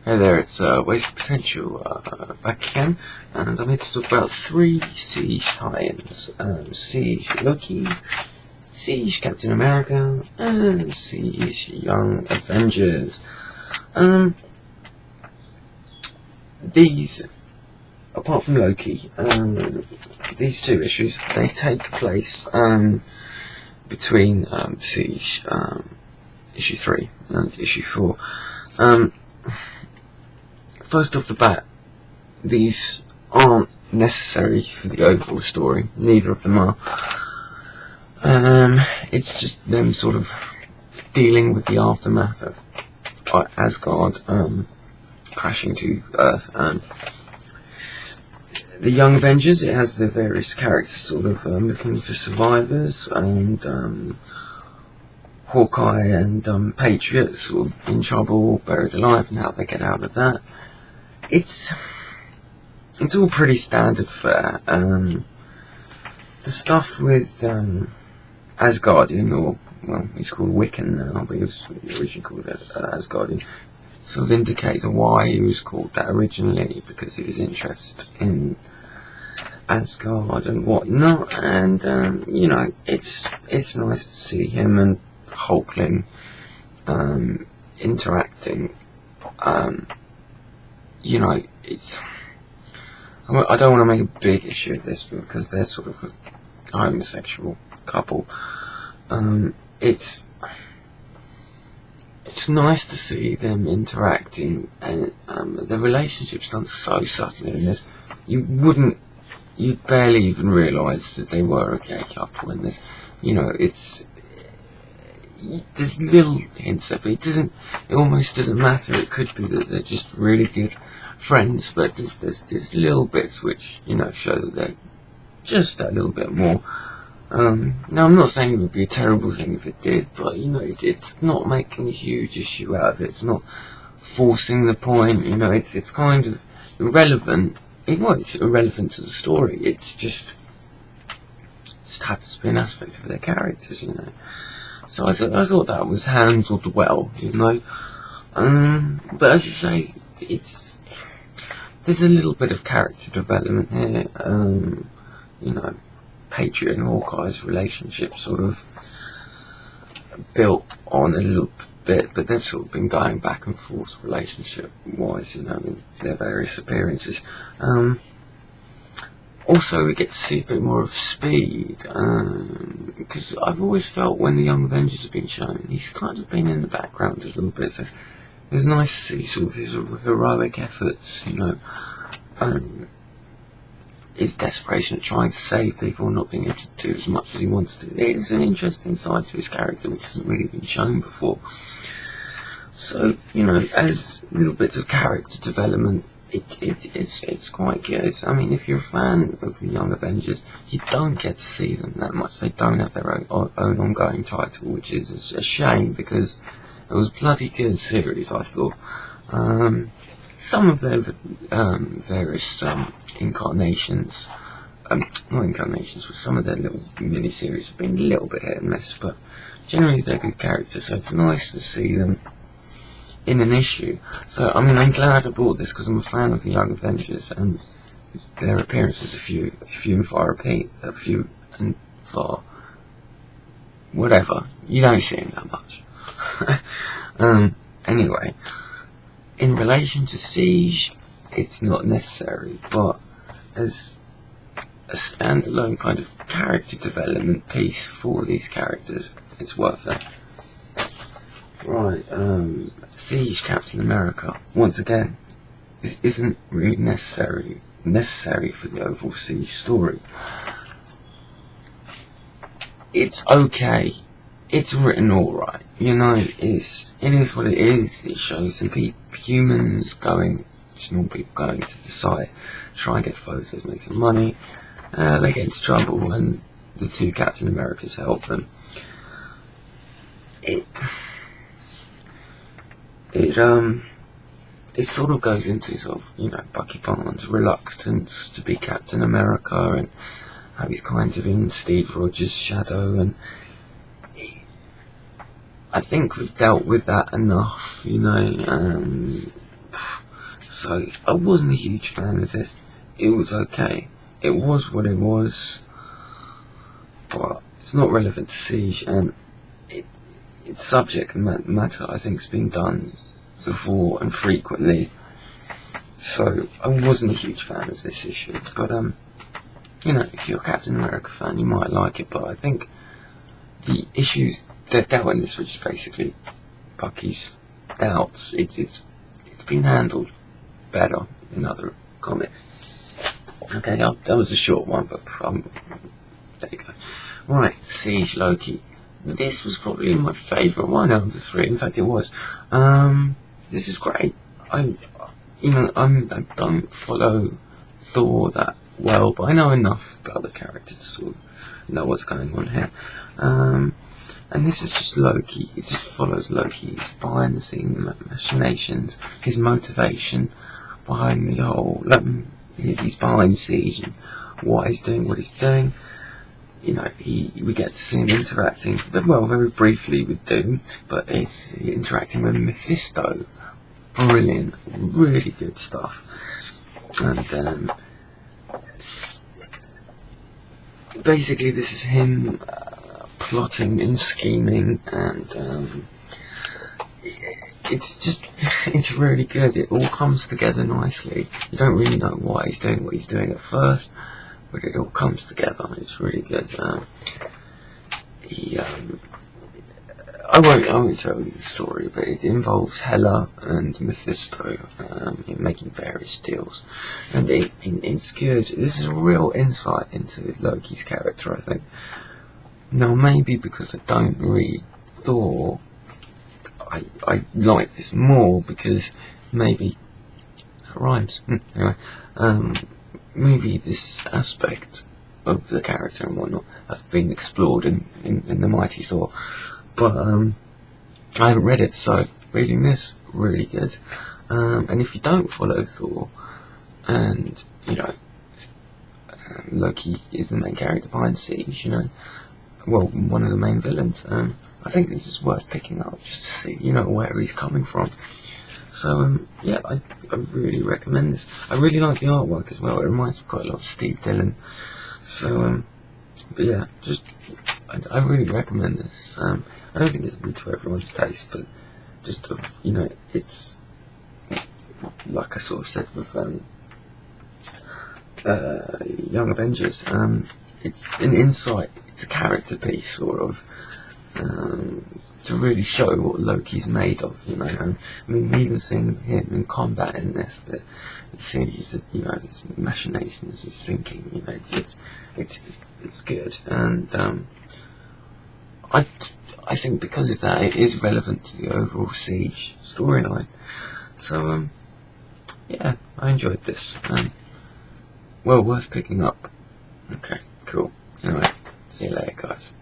Hey there, it's Wasted Potential back again, and I'm here to talk about 3 Siege tie-ins. Siege Loki, Siege Captain America, and Siege Young Avengers. These, apart from Loki, these 2 issues, they take place between Siege issue 3 and issue 4. First off the bat, these aren't necessary for the overall story. Neither of them are. It's just them sort of dealing with the aftermath of Asgard crashing to Earth. The Young Avengers, it has the various characters sort of looking for survivors, and Hawkeye and Patriot sort of in trouble, buried alive, and how they get out of that. It's all pretty standard fare. The stuff with Asgardian, or well, he's called Wiccan now, but he was originally called Asgardian, sort of indicates why he was called that originally, because of his interest in Asgard and whatnot. And you know, it's nice to see him and Hulkling interacting. You know, I don't want to make a big issue of this because they're sort of a homosexual couple. It's nice to see them interacting, and the relationship's done so subtly in this. You'd barely even realise that they were a gay couple in this. You know, there's little hints of it. It almost doesn't matter. It could be that they're just really good friends, but there's little bits which, you know, show that they're just that little bit more. Now, I'm not saying it would be a terrible thing if it did, but you know, it's not making a huge issue out of it. It's not forcing the point. You know, it's kind of irrelevant. It's irrelevant to the story. It's just happens to be an aspect of their characters, you know. So I thought that was handled well, you know. But as I say, there's a little bit of character development here. You know, Patriot and Hawkeye's relationship sort of built on a little bit, but they've sort of been going back and forth relationship-wise, you know, in their various appearances. Also, we get to see a bit more of Speed, because I've always felt when the Young Avengers have been shown, he's kind of been in the background a little bit, so it was nice to see sort of his heroic efforts, you know, his desperation at trying to save people and not being able to do as much as he wants to. It's an interesting side to his character which hasn't really been shown before. So, you know, as little bits of character development, it's quite good. I mean, if you're a fan of the Young Avengers, you don't get to see them that much. They don't have their own ongoing title, which is a shame because it was a bloody good series, I thought. Some of their various incarnations, not incarnations, but some of their little mini-series have been a little bit hit and miss, but generally they're good characters, so it's nice to see them in an issue. So, I mean, I'm glad I bought this because I'm a fan of the Young Avengers, and their appearances are few and far whatever. You don't see them that much. Anyway, in relation to Siege, it's not necessary, but as a standalone kind of character development piece for these characters, it's worth it. Right, Siege Captain America, once again, this isn't really necessary for the overall Siege story. It's okay. It's written alright, you know, it is what it is. It shows some humans going, normal people going to the site, try and get photos, make some money, they get into trouble, and the 2 Captain Americas help them. It sort of goes into sort of, you know, Bucky Barnes' reluctance to be Captain America, and how he's kind of in Steve Rogers' shadow, and I think we've dealt with that enough, you know. So I wasn't a huge fan of this. It was okay. It was what it was, but it's not relevant to Siege, and its subject matter I think has been done before and frequently. So I wasn't a huge fan of this issue, but you know, if you're a Captain America fan, you might like it. But I think the issues that dealt in this, which is basically Bucky's doubts, it's been handled better in other comics. Okay, that was a short one, but there you go. Right, Siege Loki. This was probably my favourite one out of the three. In fact, it was. This is great. I don't follow Thor that well, but I know enough about the character to sort of know what's going on here. And this is just Loki. It just follows Loki's behind the scenes machinations, his motivation behind the whole. He's behind Siege and why he's doing what he's doing. You know, we get to see him interacting, well, very briefly with Doom, but he's interacting with Mephisto. Brilliant, really good stuff. And basically this is him plotting and scheming, and it's really good. It all comes together nicely. You don't really know why he's doing what he's doing at first, but it all comes together. It's really good. I won't tell you the story, but it involves Hela and Mephisto in making various deals, and it's good. This is a real insight into Loki's character, I think. Now, maybe because I don't read Thor, I like this more, because maybe it rhymes. Anyway, maybe this aspect of the character and whatnot have been explored in the Mighty Thor, but I haven't read it, so reading this, really good. And if you don't follow Thor, and you know, Loki is the main character behind Siege, you know, well, one of the main villains, I think this is worth picking up just to see, you know, where he's coming from. So yeah, I really recommend this. I really like the artwork as well. It reminds me quite a lot of Steve Dillon. So but yeah, I really recommend this. I don't think it's good to everyone's taste, but just you know, it's like I sort of said with Young Avengers. It's an insight. It's a character piece, sort of. To really show what Loki's made of, you know. I mean, even seeing him in combat in this, but seeing his, you know, his machinations, his thinking, you know, it's good, and I think because of that, it is relevant to the overall Siege storyline. So yeah, I enjoyed this. Well worth picking up. Okay, cool. Anyway, see you later, guys.